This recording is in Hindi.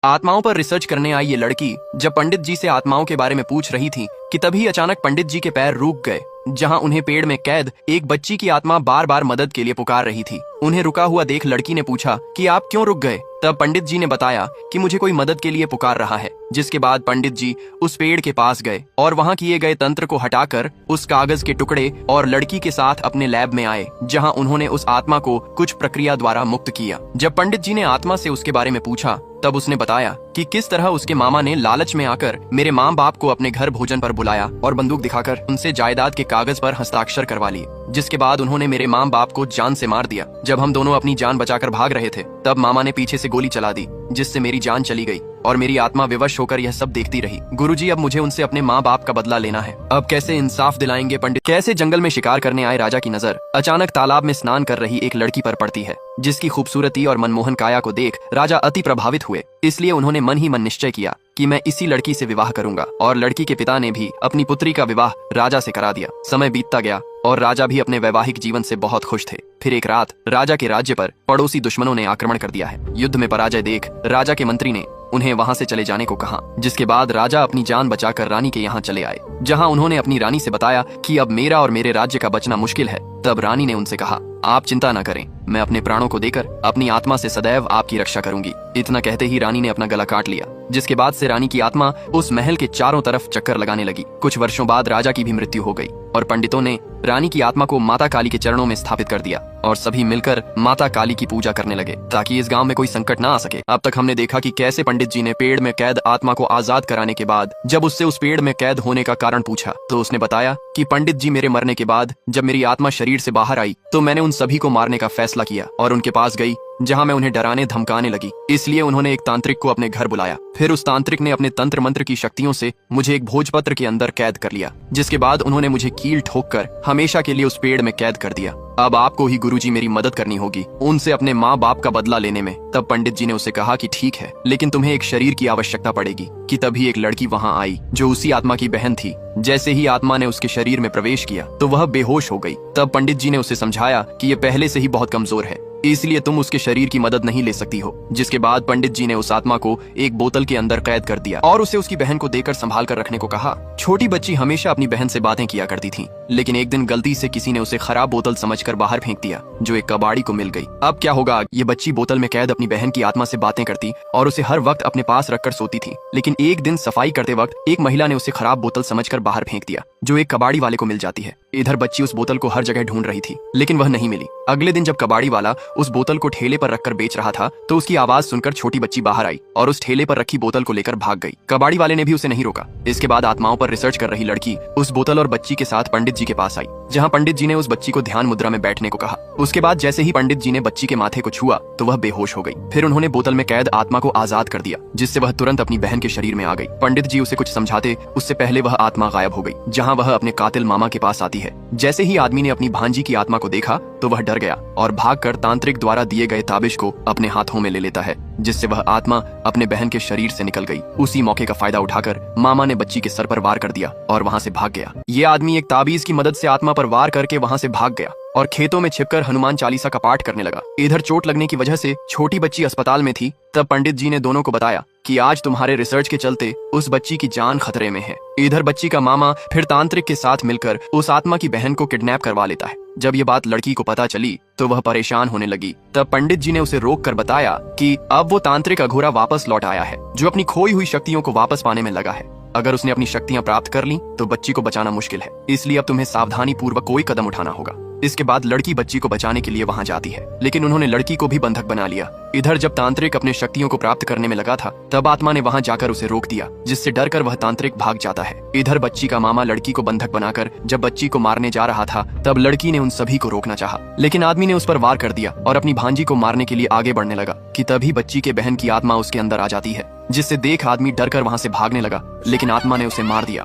आत्माओं पर रिसर्च करने आई ये लड़की जब पंडित जी से आत्माओं के बारे में पूछ रही थी कि तभी अचानक पंडित जी के पैर रुक गए, जहां उन्हें पेड़ में कैद एक बच्ची की आत्मा बार बार मदद के लिए पुकार रही थी। उन्हें रुका हुआ देख लड़की ने पूछा कि आप क्यों रुक गए। तब पंडित जी ने बताया कि मुझे कोई मदद के लिए पुकार रहा है। जिसके बाद पंडित जी उस पेड़ के पास गए और वहां किए गए तंत्र को हटाकर उस कागज के टुकड़े और लड़की के साथ अपने लैब में आए, जहां उन्होंने उस आत्मा को कुछ प्रक्रिया द्वारा मुक्त किया। जब पंडित जी ने आत्मा से उसके बारे में पूछा तब उसने बताया कि किस तरह उसके मामा ने लालच में आकर मेरे माँ बाप को अपने घर भोजन पर बुलाया और बंदूक दिखाकर उनसे जायदाद के कागज पर हस्ताक्षर करवा लिए, जिसके बाद उन्होंने मेरे माँ बाप को जान से मार दिया। जब हम दोनों अपनी जान बचाकर भाग रहे थे तब मामा ने पीछे से गोली चला दी, जिससे मेरी जान चली गई और मेरी आत्मा विवश होकर यह सब देखती रही। गुरुजी, अब मुझे उनसे अपने माँ बाप का बदला लेना है। अब कैसे इंसाफ दिलाएंगे पंडित। कैसे जंगल में शिकार करने आए राजा की नजर अचानक तालाब में स्नान कर रही एक लड़की पर पड़ती है, जिसकी खूबसूरती और मनमोहन काया को देख राजा अति प्रभावित हुए। इसलिए उन्होंने मन ही मन निश्चय किया कि मैं इसी लड़की से विवाह करूंगा, और लड़की के पिता ने भी अपनी पुत्री का विवाह राजा से करा दिया। समय बीतता गया और राजा भी अपने वैवाहिक जीवन से बहुत खुश थे। फिर एक रात राजा के राज्य पर पड़ोसी दुश्मनों ने आक्रमण कर दिया है। युद्ध में पराजय देख राजा के मंत्री ने उन्हें वहां से चले जाने को कहा, जिसके बाद राजा अपनी जान बचाकर रानी के यहाँ चले आए, जहां उन्होंने अपनी रानी से बताया कि अब मेरा और मेरे राज्य का बचना मुश्किल है। तब रानी ने उनसे कहा, आप चिंता न करें, मैं अपने प्राणों को देकर अपनी आत्मा से सदैव आपकी रक्षा करूंगी। इतना कहते ही रानी ने अपना गला काट लिया, जिसके बाद से रानी की आत्मा उस महल के चारों तरफ चक्कर लगाने लगी। कुछ वर्षों बाद राजा की भी मृत्यु हो गई और पंडितों ने रानी की आत्मा को माता काली के चरणों में स्थापित कर दिया और सभी मिलकर माता काली की पूजा करने लगे ताकि इस गांव में कोई संकट ना आ सके। अब तक हमने देखा कि कैसे पंडित जी ने पेड़ में कैद आत्मा को आजाद कराने के बाद जब उससे उस पेड़ में कैद होने का कारण पूछा तो उसने बताया कि पंडित जी मेरे मरने के बाद जब मेरी आत्मा शरीर से बाहर आई तो मैंने उन सभी को मारने का फैसला किया और उनके पास गई, जहां मैं उन्हें डराने धमकाने लगी। इसलिए उन्होंने एक तांत्रिक को अपने घर बुलाया। फिर उस तांत्रिक ने अपने तंत्र मंत्र की शक्तियों से मुझे एक भोजपत्र के अंदर कैद कर लिया, जिसके बाद उन्होंने मुझे कील ठोककर हमेशा के लिए उस पेड़ में कैद कर दिया। अब आपको ही गुरुजी मेरी मदद करनी होगी उनसे अपने माँ बाप का बदला लेने में। तब पंडित जी ने उसे कहा कि ठीक है, लेकिन तुम्हें एक शरीर की आवश्यकता पड़ेगी। कि तभी एक लड़की वहां आई जो उसी आत्मा की बहन थी। जैसे ही आत्मा ने उसके शरीर में प्रवेश किया तो वह बेहोश हो गई। तब पंडित जी ने उसे समझाया कि ये पहले से ही बहुत कमजोर है, इसलिए तुम उसके शरीर की मदद नहीं ले सकती हो। जिसके बाद पंडित जी ने उस आत्मा को एक बोतल के अंदर कैद कर दिया और उसे उसकी बहन को देकर संभाल कर रखने को कहा। छोटी बच्ची हमेशा अपनी बहन से बातें किया करती थी, लेकिन एक दिन गलती से किसी ने उसे खराब बोतल समझकर बाहर फेंक दिया, जो एक कबाड़ी को मिल गई। अब क्या होगा। ये बच्ची बोतल में कैद अपनी बहन की आत्मा से बातें करती और उसे हर वक्त अपने पास रखकर सोती थी। लेकिन एक दिन सफाई करते वक्त एक महिला ने उसे खराब बोतल समझकर बाहर फेंक दिया, जो एक कबाड़ी वाले को मिल जाती है। इधर बच्ची उस बोतल को हर जगह ढूंढ रही थी, लेकिन वह नहीं मिली। अगले दिन जब कबाड़ी वाला उस बोतल को ठेले पर रखकर बेच रहा था तो उसकी आवाज सुनकर छोटी बच्ची बाहर आई और उस ठेले पर रखी बोतल को लेकर भाग गई। कबाड़ी वाले ने भी उसे नहीं रोका। इसके बाद आत्माओं पर रिसर्च कर रही लड़की उस बोतल और बच्ची के साथ पंडित जी के पास आई, जहां पंडित जी ने उस बच्ची को ध्यान मुद्रा में बैठने को कहा। उसके बाद जैसे ही पंडित जी ने बच्ची के माथे को छुआ तो वह बेहोश हो गई। फिर उन्होंने बोतल में कैद आत्मा को आजाद कर दिया, जिससे वह तुरंत अपनी बहन के शरीर में आ गई। पंडित जी उसे कुछ समझाते उससे पहले वह आत्मा गायब हो गई, जहाँ वह अपने कातिल मामा के पास आती है। जैसे ही आदमी ने अपनी भांजी की आत्मा को देखा तो वह डर गया और भागकर तांत्रिक द्वारा दिए गए ताबिज को अपने हाथों में ले लेता है, जिससे वह आत्मा अपने बहन के शरीर से निकल गई। उसी मौके का फायदा उठाकर मामा ने बच्ची के सर पर वार कर दिया और वहां से भाग गया। ये आदमी एक ताबीज की मदद से आत्मा पर वार करके वहां से भाग गया और खेतों में छिपकर हनुमान चालीसा का पाठ करने लगा। इधर चोट लगने की वजह से छोटी बच्ची अस्पताल में थी। तब पंडित जी ने दोनों को बताया कि आज तुम्हारे रिसर्च के चलते उस बच्ची की जान खतरे में है। इधर बच्ची का मामा फिर तांत्रिक के साथ मिलकर उस आत्मा की बहन को किडनैप करवा लेता है। जब ये बात लड़की को पता चली तो वह परेशान होने लगी। तब पंडित जी ने उसे रोक कर बताया कि अब वो तांत्रिक अघोरा वापस लौट आया है, जो अपनी खोई हुई शक्तियों को वापस पाने में लगा है। अगर उसने अपनी शक्तियां प्राप्त कर ली तो बच्ची को बचाना मुश्किल है, इसलिए अब तुम्हें सावधानी पूर्वक कोई कदम उठाना होगा। इसके बाद लड़की बच्ची को बचाने के लिए वहां जाती है, लेकिन उन्होंने लड़की को भी बंधक बना लिया। इधर जब तांत्रिक अपने शक्तियों को प्राप्त करने में लगा था तब आत्मा ने वहां जाकर उसे रोक दिया, जिससे डरकर वह तांत्रिक भाग जाता है। इधर बच्ची का मामा लड़की को बंधक बनाकर जब बच्ची को मारने जा रहा था तब लड़की ने उन सभी को रोकना चाहा, लेकिन आदमी ने उस पर वार कर दिया और अपनी भांजी को मारने के लिए आगे बढ़ने लगा। कि तभी बच्ची के बहन की आत्मा उसके अंदर आ जाती है, जिससे देख आदमी डरकर वहां से भागने लगा, लेकिन आत्मा ने उसे मार दिया।